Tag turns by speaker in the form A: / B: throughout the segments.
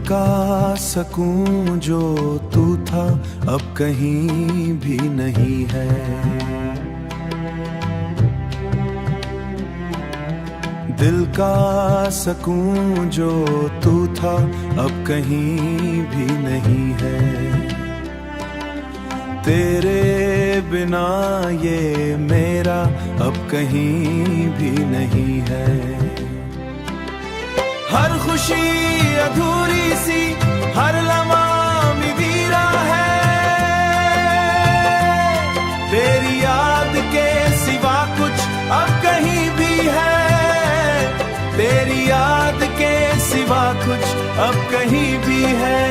A: का सकून जो तू था अब कहीं भी नहीं है। दिल का सकून जो तू था अब कहीं भी नहीं है। तेरे बिना ये मेरा अब कहीं भी नहीं है। हर खुशी अधूरी सी, हर लम्हा मिवीरा है। तेरी याद के सिवा कुछ अब कहीं भी है। तेरी याद के सिवा कुछ अब कहीं भी है।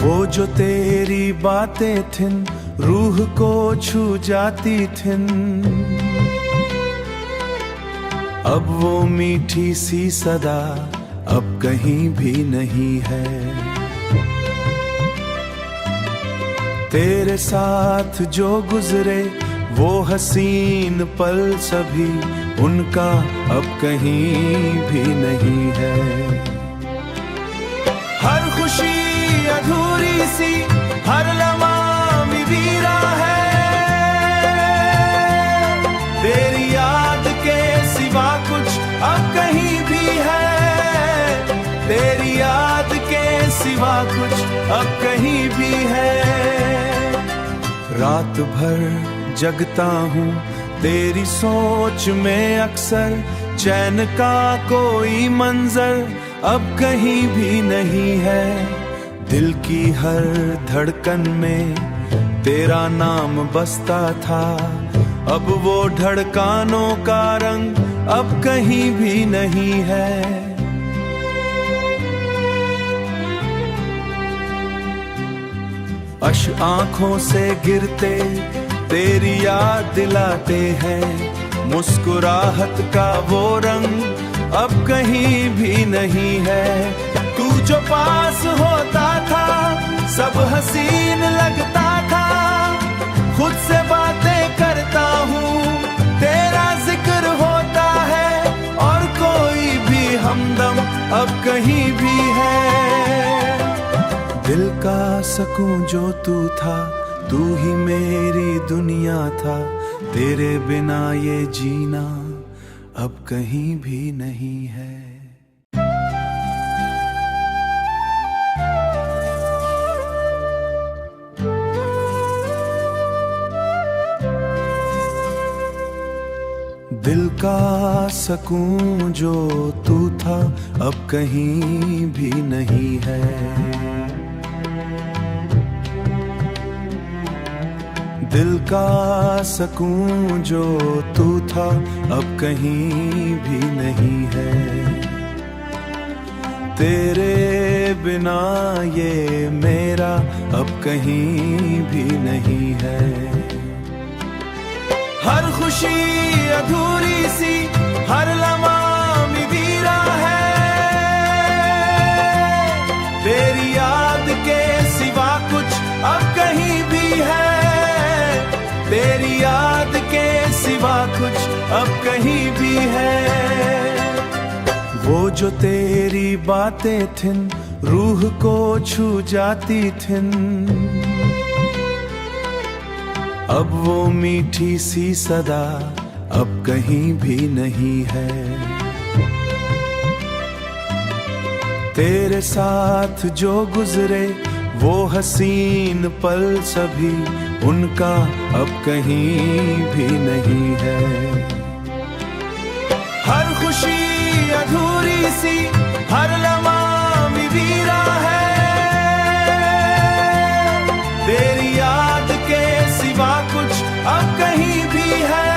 A: वो जो तेरी बातें थिन रूह को छू जाती थिन, अब वो मीठी सी सदा अब कहीं भी नहीं है। तेरे साथ जो गुजरे वो हसीन पल सभी उनका अब कहीं भी नहीं है। हर खुशी अधूरी सी, हर लम्हा मिवीरा है। तेरी याद के सिवा कुछ अब कहीं भी है। तेरी याद के सिवा कुछ अब कहीं भी है। रात भर जगता हूँ तेरी सोच में अक्सर, चैन का कोई मंजर अब कहीं भी नहीं है। दिल की हर धड़कन में तेरा नाम बसता था, अब वो धड़कानों का रंग अब कहीं भी नहीं है। अश आंखों से गिरते तेरी याद दिलाते हैं। मुस्कुराहट का वो रंग अब कहीं भी नहीं है। तू जो पास होता था सब हसीन लगता था। खुद से बातें करता हूँ तेरा जिक्र होता है, और कोई भी हमदम अब कहीं भी है। दिल का सकून जो तू था, तू ही मेरी दुनिया था। तेरे बिना ये जीना अब कहीं भी नहीं है। दिल का सकून जो तू था अब कहीं भी नहीं है। दिल का सकून जो तू था अब कहीं भी नहीं है। तेरे बिना ये मेरा अब कहीं भी नहीं है। हर खुशी अधूरी सी, हर लम्हा मिवीरा है। तेरी याद के सिवा कुछ अब कहीं भी है। तेरी याद के सिवा कुछ अब कहीं भी है। वो जो तेरी बातें थिन रूह को छू जाती थिन, अब वो मीठी सी सदा अब कहीं भी नहीं है। तेरे साथ जो गुजरे वो हसीन पल सभी उनका अब कहीं भी नहीं है। हर खुशी अधूरी सी, हर लम्हा मिवीरा है। तेरी याद के सिवा कुछ अब कहीं भी है।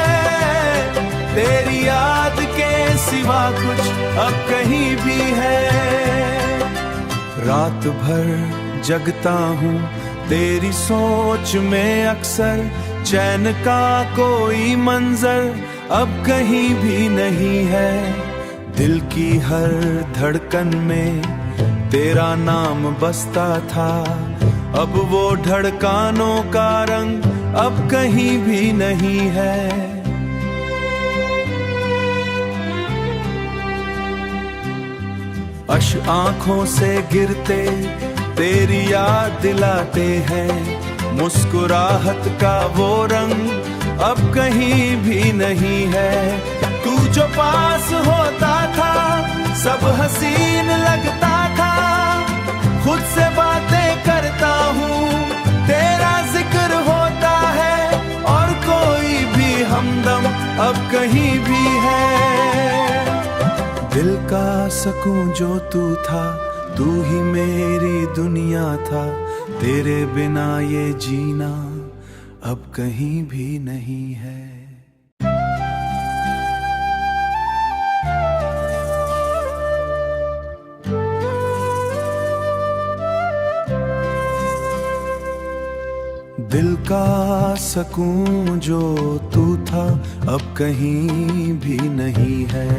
A: तेरी याद के सिवा कुछ अब कहीं भी है। रात भर जगता हूँ तेरी सोच में अक्सर, चैन का कोई मंजर अब कहीं भी नहीं है। दिल की हर धड़कन में तेरा नाम बसता था, अब वो धड़कानों का रंग अब कहीं भी नहीं है। आंखों से गिरते तेरी याद दिलाते हैं। मुस्कुराहट का वो रंग अब कहीं भी नहीं है। तू जो पास होता था सब हसीन लगता था। खुद से बातें करता हूँ तेरा जिक्र होता है, और कोई भी हमदम अब कहीं भी है। दिल का सकून जो तू था, तू ही मेरी दुनिया था। तेरे बिना ये जीना अब कहीं भी नहीं है। दिल का सकून जो तू था अब कहीं भी नहीं है।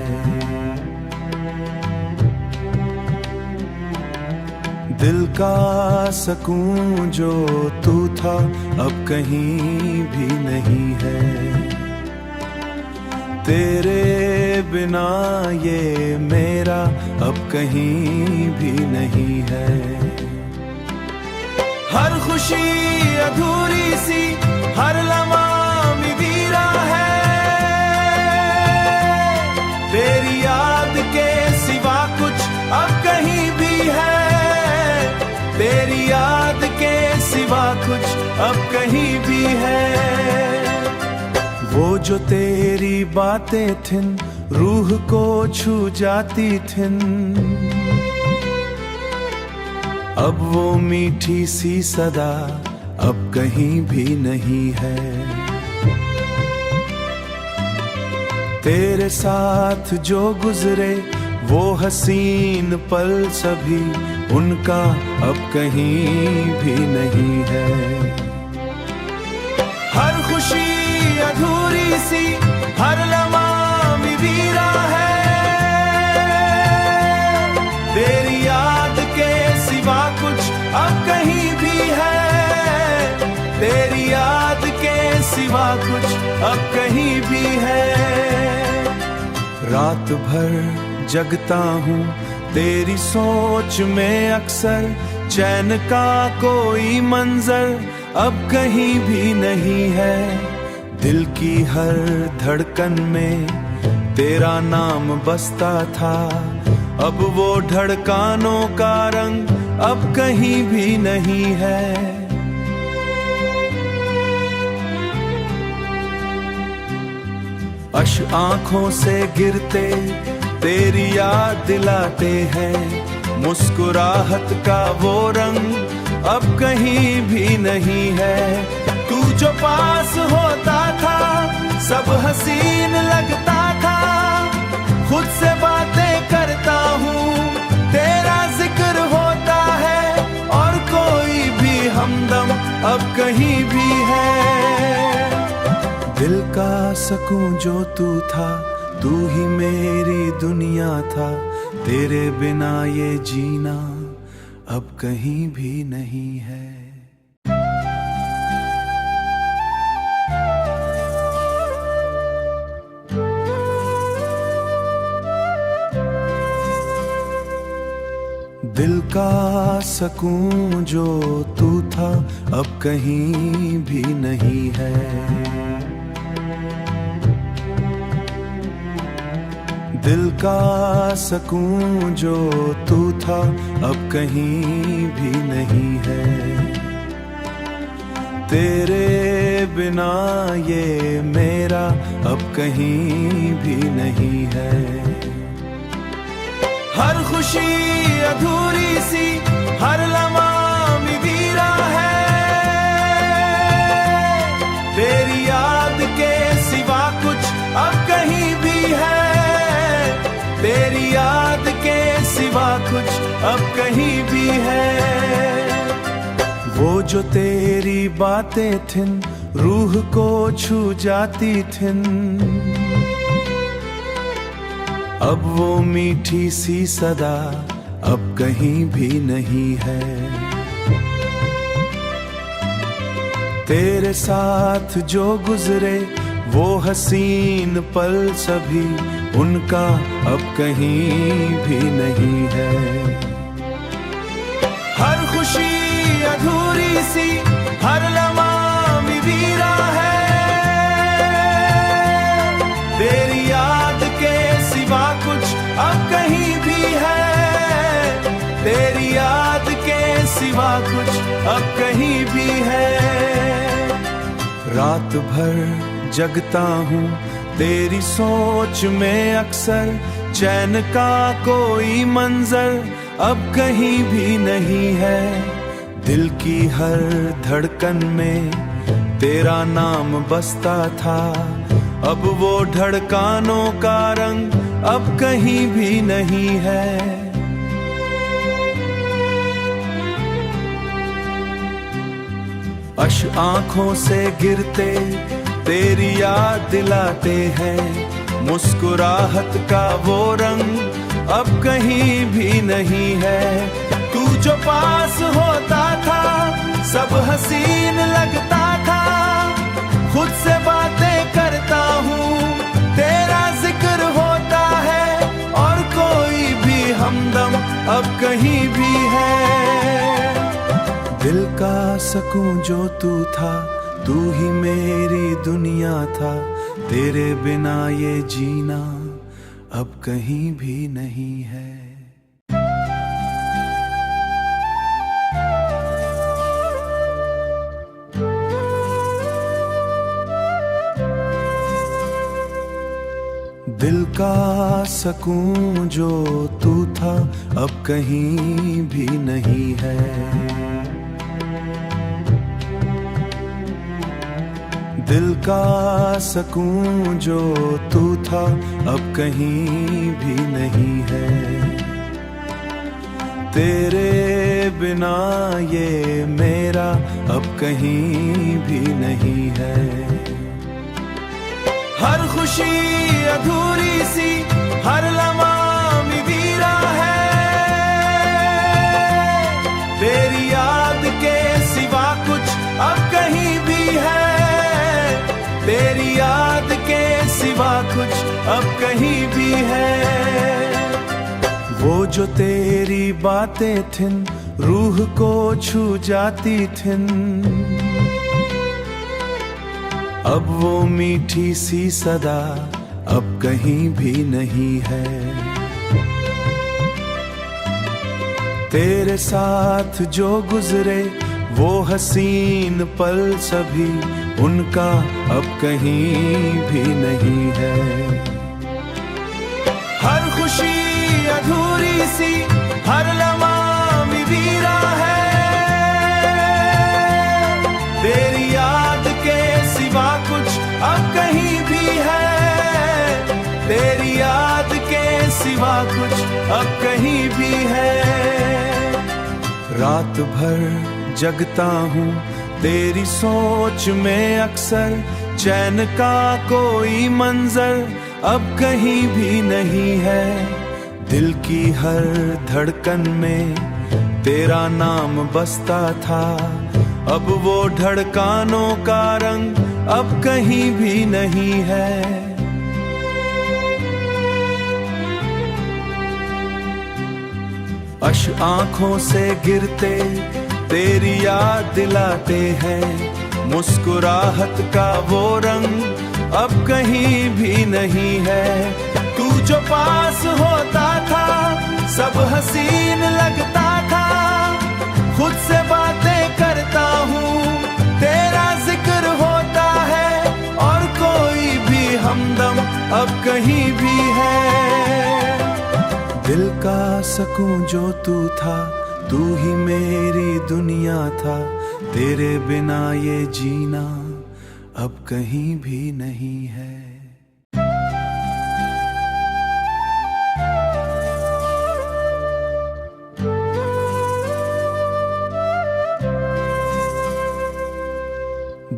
A: दिल का सकून जो तू था अब कहीं भी नहीं है। तेरे बिना ये मेरा अब कहीं भी नहीं है। हर खुशी अधूरी सी, हर लम्हा मिवीरा है। तेरी याद के सिवा कुछ अब कहीं भी है। तेरी याद के सिवा कुछ अब कहीं भी है। वो जो तेरी बातें थिन, रूह को छू जाती थिन, अब वो मीठी सी सदा अब कहीं भी नहीं है। तेरे साथ जो गुजरे वो हसीन पल सभी, उनका अब कहीं भी नहीं है। हर खुशी अधूरी सी, हर लम्हा मिवीरा है। तेरी याद के सिवा कुछ अब कहीं भी है। तेरी याद के सिवा कुछ अब कहीं भी है। रात भर जगता हूँ तेरी सोच में अक्सर, चैन का कोई मंजर अब कहीं भी नहीं है। दिल की हर धड़कन में तेरा नाम बसता था, अब वो धड़कानों का रंग अब कहीं भी नहीं है। आंखों से गिरते तेरी याद दिलाते हैं। मुस्कुराहट का वो रंग अब कहीं भी नहीं है। तू जो पास होता था सब हसीन लगता था। खुद से बातें करता हूँ तेरा जिक्र होता है, और कोई भी हमदम अब कहीं भी है। दिल का सकून जो तू था, तू ही मेरी दुनिया था। तेरे बिना ये जीना अब कहीं भी नहीं है। दिल का सकून जो तू था अब कहीं भी नहीं है। दिल का सकून जो तू था अब कहीं भी नहीं है। तेरे बिना ये मेरा अब कहीं भी नहीं है। हर खुशी अधूरी सी, हर लम्हा मिवीरा है। तेरी याद के सिवा कुछ अब कहीं भी है। तेरी याद के सिवा कुछ अब कहीं भी है। वो जो तेरी बातें थिन, रूह को छू जाती थिन, अब वो मीठी सी सदा अब कहीं भी नहीं है। तेरे साथ जो गुजरे वो हसीन पल सभी उनका अब कहीं भी नहीं है। हर खुशी अधूरी सी, हर लम्हा वीरा है, तेरी याद के सिवा कुछ अब कहीं भी है, तेरी याद के सिवा कुछ अब कहीं भी है। रात भर जगता हूँ तेरी सोच में अक्सर, चैन का कोई मंजर अब कहीं भी नहीं है। दिल की हर धड़कन में तेरा नाम बसता था, अब वो धड़कानों का रंग अब कहीं भी नहीं है। आंखों से गिरते तेरी याद दिलाते हैं, मुस्कुराहट का वो रंग अब कहीं भी नहीं है। तू जो पास होता था सब हसीन लगता था, खुद से बातें करता हूँ तेरा जिक्र होता है, और कोई भी हमदम अब कहीं भी है। दिल का सकून जो तू था, तू ही मेरी दुनिया था, तेरे बिना ये जीना अब कहीं भी नहीं है। दिल का सकून जो तू था अब कहीं भी नहीं है। दिल का सकून जो तू था अब कहीं भी नहीं है। तेरे बिना ये मेरा अब कहीं भी नहीं है। हर खुशी अधूरी सी, हर लम्हा वीरा है, तेरी याद के सिवा कुछ अब कहीं भी है, तेरी याद के सिवा कुछ अब कहीं भी है। वो जो तेरी बातें थिन, रूह को छू जाती थिन, अब वो मीठी सी सदा अब कहीं भी नहीं है। तेरे साथ जो गुजरे वो हसीन पल सभी उनका अब कहीं भी नहीं है। हर खुशी अधूरी सी, हर लम्हा वीरा है, तेरी याद के सिवा कुछ अब कहीं भी है, तेरी याद के सिवा कुछ अब कहीं भी है। रात भर जगता हूँ तेरी सोच में अक्सर, चैन का कोई मंजर अब कहीं भी नहीं है। दिल की हर धड़कन में तेरा नाम बसता था, अब वो धड़कानों का रंग अब कहीं भी नहीं है। आंखों से गिरते तेरी याद दिलाते हैं, मुस्कुराहट का वो रंग अब कहीं भी नहीं है। तू जो पास होता था सब हसीन लगता था, खुद से बातें करता हूँ तेरा जिक्र होता है, और कोई भी हमदम अब कहीं भी है। दिल का सकून जो तू था, तू ही मेरी दुनिया था, तेरे बिना ये जीना अब कहीं भी नहीं है।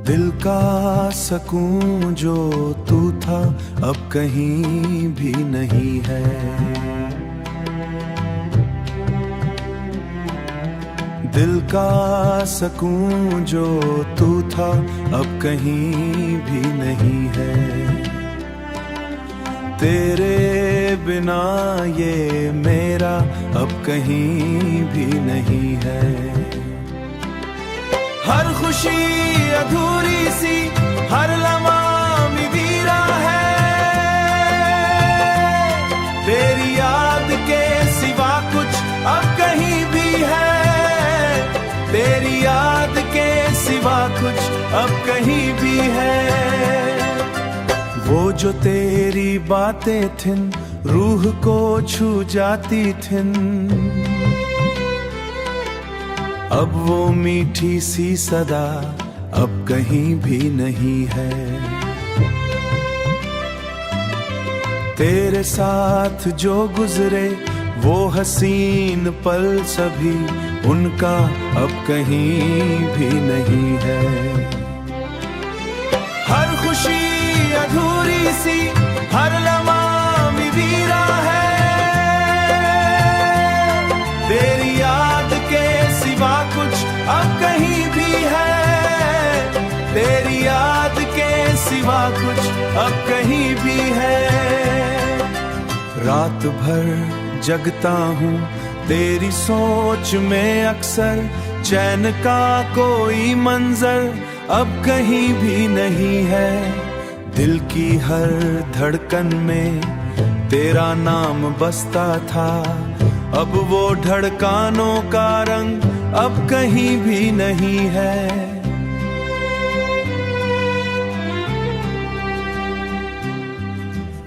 A: दिल का सकून जो तू था अब कहीं भी नहीं है। दिल का सकून जो तू था अब कहीं भी नहीं है। तेरे बिना ये मेरा अब कहीं भी नहीं है। हर खुशी अधूरी सी, हर लम्हा मिवीरा है। तेरी याद के सिवा कुछ अब कहीं भी है। तेरी याद के सिवा कुछ अब कहीं भी है। वो जो तेरी बातें थिन, रूह को छू जाती थिन, अब वो मीठी सी सदा अब कहीं भी नहीं है। तेरे साथ जो गुजरे वो हसीन पल सभी, उनका अब कहीं भी नहीं है। हर खुशी अधूरी सी, हर लम्हा मिवीरा है। तेरी याद के सिवा कुछ अब कहीं भी है। तेरी याद के सिवा कुछ अब कहीं भी है। रात भर जगता हूँ तेरी सोच में अक्सर, चैन का कोई मंजर अब कहीं भी नहीं है। दिल की हर धड़कन में तेरा नाम बसता था, अब वो धड़कानों का रंग अब कहीं भी नहीं है।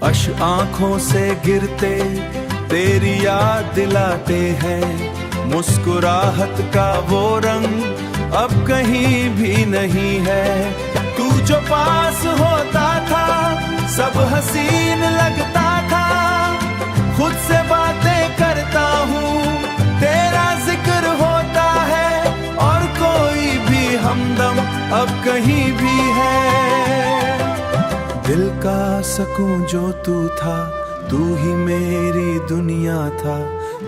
A: अश आंखों से गिरते तेरी याद दिलाते हैं। मुस्कुराहट का वो रंग अब कहीं भी नहीं है। तू जो पास होता था सब हसीन लगता था। खुद से बातें करता हूँ तेरा जिक्र होता है, और कोई भी हमदम अब कहीं भी है। दिल का सकून जो तू था, तू ही मेरी दुनिया था।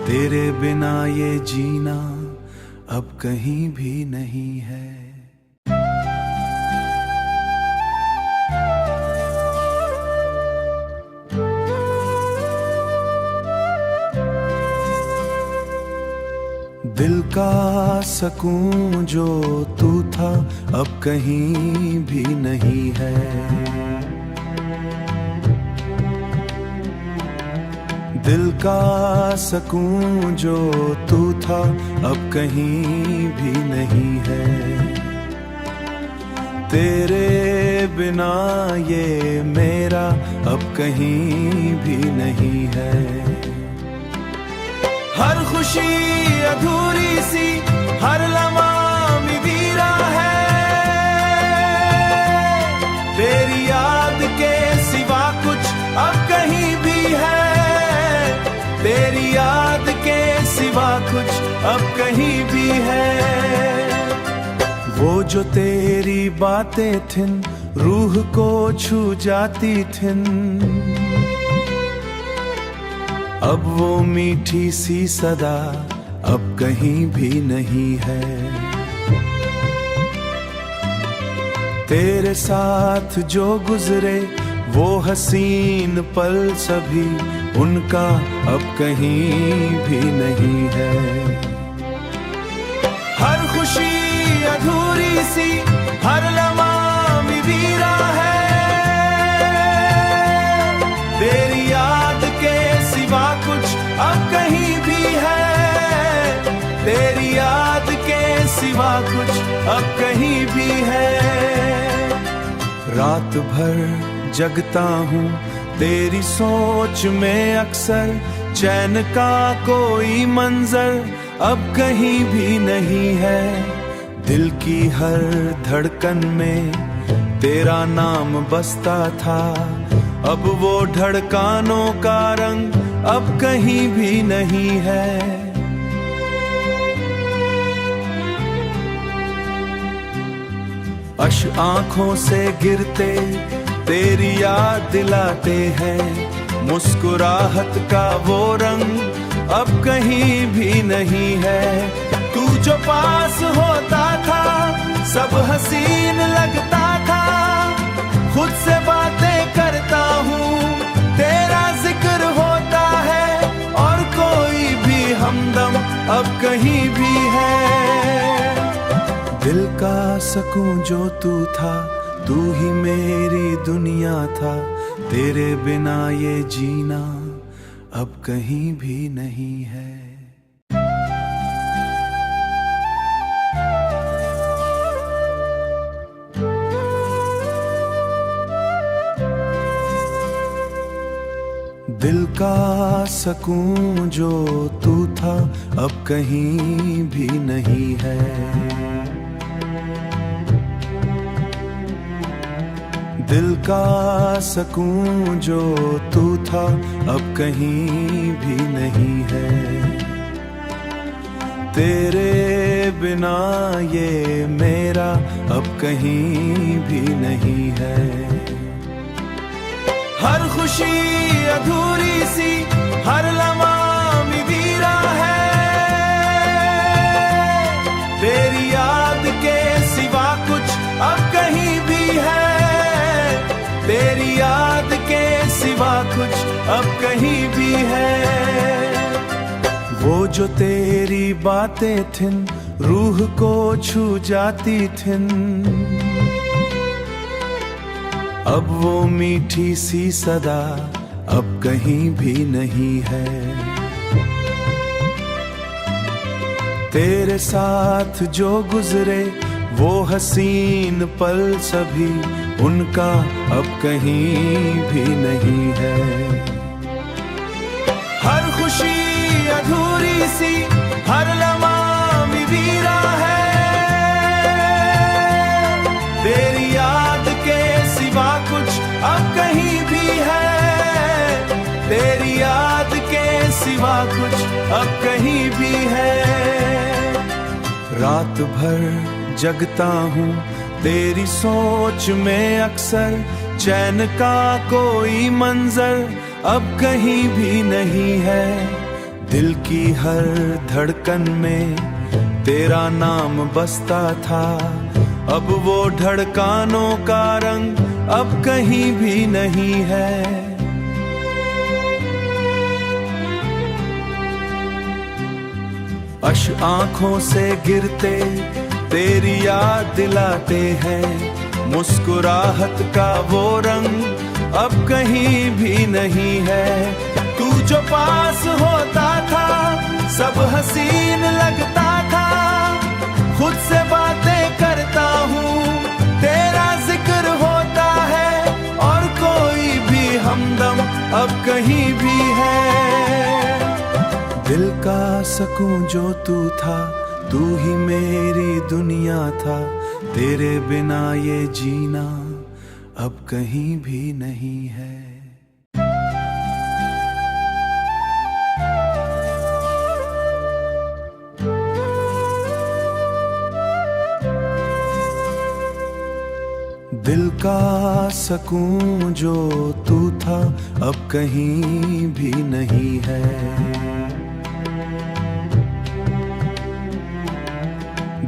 A: तेरे बिना ये जीना अब कहीं भी नहीं है। दिल का सकून जो तू था अब कहीं भी नहीं है। दिल का सकून जो तू था अब कहीं भी नहीं है। तेरे बिना ये मेरा अब कहीं भी नहीं है। हर खुशी अधूरी सी, हर लम्हा मिवीरा है। तेरी याद के सिवा कुछ अब कहीं भी है। तेरी याद के सिवा कुछ अब कहीं भी है। वो जो तेरी बातें थिन, रूह को छू जाती थिन, अब वो मीठी सी सदा अब कहीं भी नहीं है। तेरे साथ जो गुजरे वो हसीन पल सभी, उनका अब कहीं भी नहीं है। हर खुशी अधूरी सी, हर लम्हा मिवीरा है। तेरी याद के सिवा कुछ अब कहीं भी है। तेरी याद के सिवा कुछ अब कहीं भी है। रात भर जगता हूँ तेरी सोच में अक्सर, चैन का कोई मंजर अब कहीं भी नहीं है। दिल की हर धड़कन में तेरा नाम बसता था, अब वो धड़कानों का रंग अब कहीं भी नहीं है। अश आंखों से गिरते तेरी याद दिलाते हैं। मुस्कुराहट का वो रंग अब कहीं भी नहीं है। तू जो पास होता था सब हसीन लगता था। खुद से बातें करता हूँ तेरा जिक्र होता है, और कोई भी हमदम अब कहीं भी है। दिल का सकून जो तू था, तू ही मेरी दुनिया था। तेरे बिना ये जीना अब कहीं भी नहीं है। दिल का सकून जो तू था अब कहीं भी नहीं है। दिल का सकून जो तू था अब कहीं भी नहीं है। तेरे बिना ये मेरा अब कहीं भी नहीं है। हर खुशी अधूरी सी, हर लम्हा मिवीरा है। तेरी याद के सिवा कुछ अब कहीं भी है। तेरी याद के सिवा कुछ अब कहीं भी है। वो जो तेरी बातें थिन, रूह को छू जाती थिन, अब वो मीठी सी सदा अब कहीं भी नहीं है। तेरे साथ जो गुजरे वो हसीन पल सभी, उनका अब कहीं भी नहीं है। हर खुशी अधूरी सी, हर लम्हा मिवीरा है। तेरी याद के सिवा कुछ अब कहीं भी है। तेरी याद के सिवा कुछ अब कहीं भी है। रात भर जगता हूँ तेरी सोच में अक्सर, चैन का कोई मंजर अब कहीं भी नहीं है। दिल की हर धड़कन में तेरा नाम बसता था, अब वो धड़कानों का रंग अब कहीं भी नहीं है। अश आंखों से गिरते तेरी याद दिलाते हैं। मुस्कुराहट का वो रंग अब कहीं भी नहीं है। तू जो पास होता था सब हसीन लगता था। खुद से बातें करता हूँ तेरा जिक्र होता है, और कोई भी हमदम अब कहीं भी है। दिल का सकून जो तू था, तू ही मेरी दुनिया था। तेरे बिना ये जीना अब कहीं भी नहीं है। दिल का सकून जो तू था अब कहीं भी नहीं है।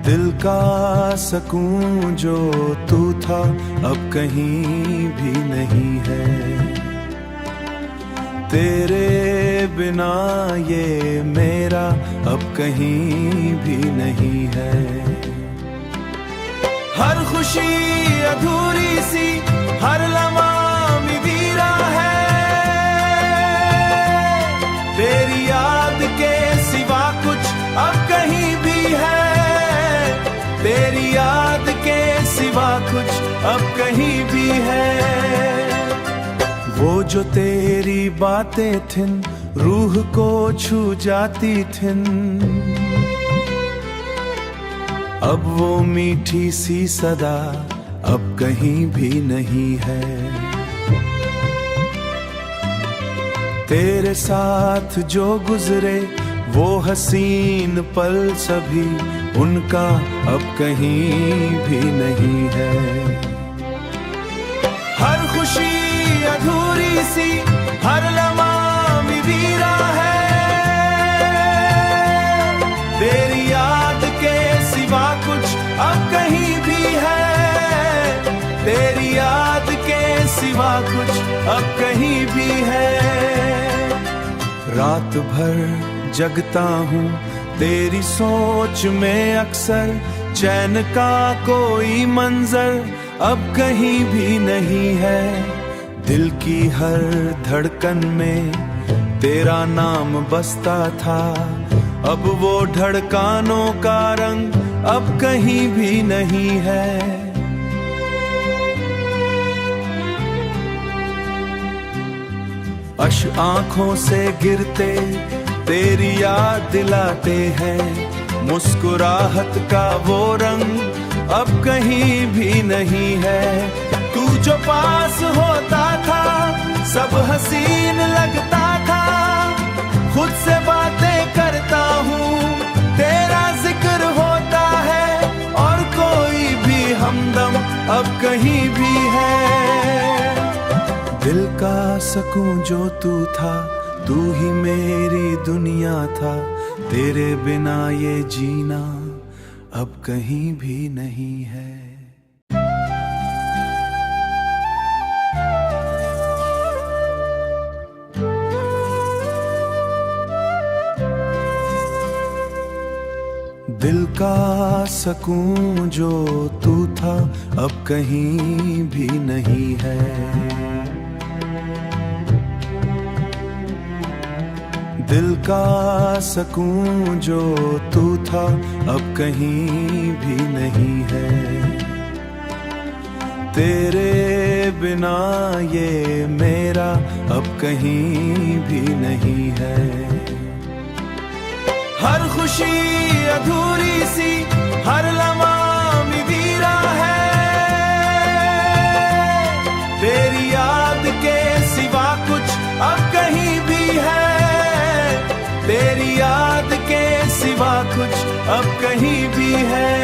A: दिल का सकून जो तू था अब कहीं भी नहीं है। तेरे बिना ये मेरा अब कहीं भी नहीं है। हर खुशी अधूरी सी, हर लम्हा मिवीरा है। तेरी याद के सिवा कुछ अब कहीं भी है। तेरी याद के सिवा कुछ अब कहीं भी है। वो जो तेरी बातें थिन, रूह को छू जाती थिन, अब वो मीठी सी सदा अब कहीं भी नहीं है। तेरे साथ जो गुजरे वो हसीन पल सभी, उनका अब कहीं भी नहीं है। हर खुशी अधूरी सी, हर लम्हा मिवीरा है। तेरी याद अब कहीं भी है। रात भर जगता हूँ तेरी सोच में अक्सर, चैन का कोई मंजर अब कहीं भी नहीं है। दिल की हर धड़कन में तेरा नाम बसता था, अब वो धड़कानों का रंग अब कहीं भी नहीं है। आंखों से गिरते तेरी याद दिलाते हैं, मुस्कुराहट का वो रंग अब कहीं भी नहीं है। तू जो पास होता था सब हसीन लगता था, खुद से बातें करता हूँ तेरा जिक्र होता है, और कोई भी हमदम अब कहीं भी है। दिल का सकून जो तू था, तू ही मेरी दुनिया था, तेरे बिना ये जीना अब कहीं भी नहीं है। दिल का सकून जो तू था अब कहीं भी नहीं है। दिल का सकून जो तू था अब कहीं भी नहीं है। तेरे बिना ये मेरा अब कहीं भी नहीं है। हर खुशी अधूरी सी, हर लम्हा मिवीरा है, तेरी याद के सिवा कुछ अब कहीं भी है। तेरी याद के सिवा कुछ अब कहीं भी है।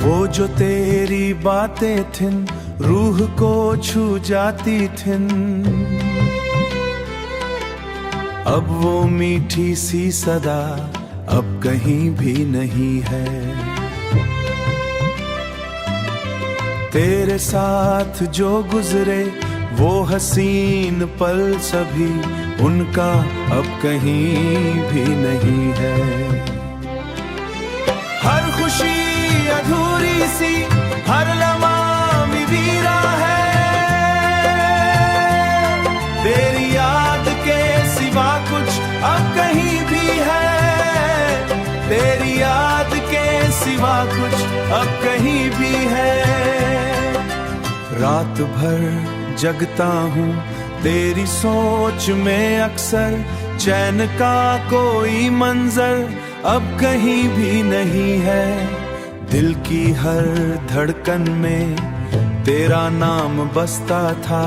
A: वो जो तेरी बातें थिन, रूह को छू जाती थिन, अब वो मीठी सी सदा अब कहीं भी नहीं है। तेरे साथ जो गुजरे वो हसीन पल सभी, उनका अब कहीं भी नहीं है। हर खुशी अधूरी सी, हर लम्हा मिवीरा है, तेरी याद के सिवा कुछ अब कहीं भी है। तेरी याद के सिवा कुछ अब कहीं भी है। रात भर जगता हूँ तेरी सोच में अक्सर, चैन का कोई मंजर अब कहीं भी नहीं है। दिल की हर धड़कन में तेरा नाम बसता था,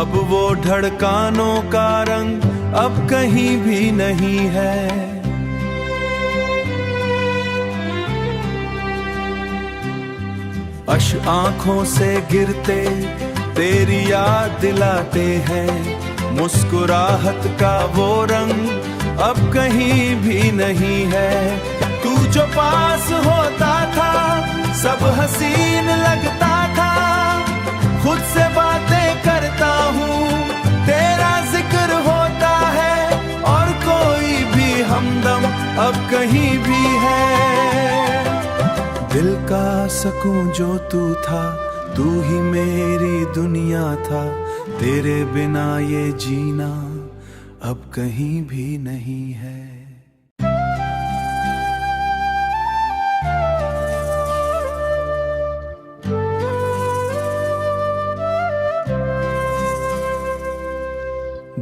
A: अब वो धड़कानों का रंग अब कहीं भी नहीं है। आंखों से गिरते तेरी याद दिलाते हैं, मुस्कुराहट का वो रंग अब कहीं भी नहीं है। तू जो पास होता था सब हसीन लगता था, खुद से बातें करता हूँ तेरा जिक्र होता है, और कोई भी हमदम अब कहीं भी है। दिल का सकून जो तू था, तू ही मेरी दुनिया था, तेरे बिना ये जीना अब कहीं भी नहीं है।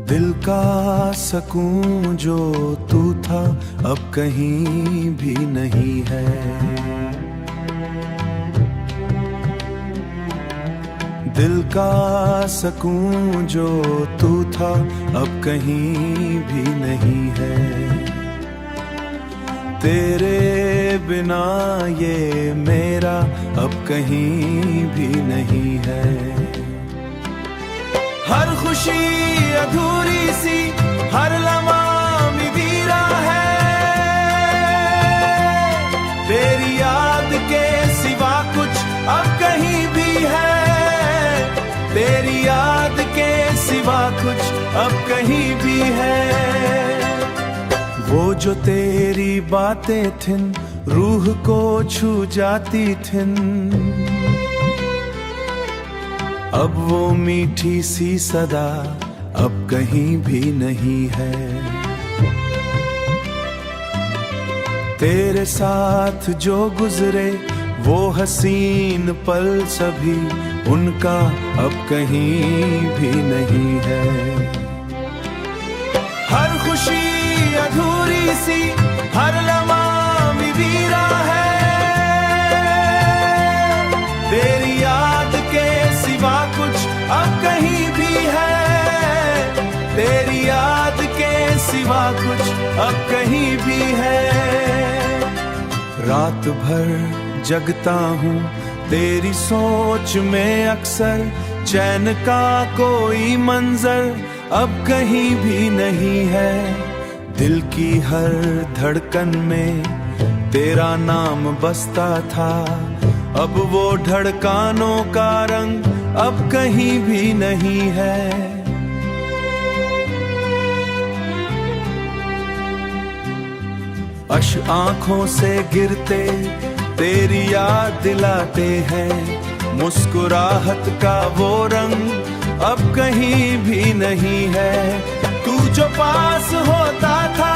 A: दिल का सकून जो तू था अब कहीं भी नहीं है। दिल का सकून जो तू था अब कहीं भी नहीं है। तेरे बिना ये मेरा अब कहीं भी नहीं है। हर खुशी अधूरी सी, हर लम्हा मिवीरा है, तेरी याद के सिवा कुछ अब कहीं भी है। तेरी याद अब कहीं भी है। वो जो तेरी बातें थिन रूह को छू जाती थिन, अब वो मीठी सी सदा अब कहीं भी नहीं है। तेरे साथ जो गुजरे वो हसीन पल सभी, उनका अब कहीं भी नहीं है। हर खुशी अधूरी सी, हर लम्हा वीरा है, तेरी याद के सिवा कुछ अब कहीं भी है। तेरी याद के सिवा कुछ अब कहीं भी है। रात भर जगता हूँ तेरी सोच में अक्सर, चैन का कोई मंजर अब कहीं भी नहीं है। दिल की हर धड़कन में तेरा नाम बसता था, अब वो धड़कानों का रंग अब कहीं भी नहीं है। अश आंखों से गिरते तेरी याद दिलाते हैं, मुस्कुराहट का वो रंग अब कहीं भी नहीं है। तू जो पास होता था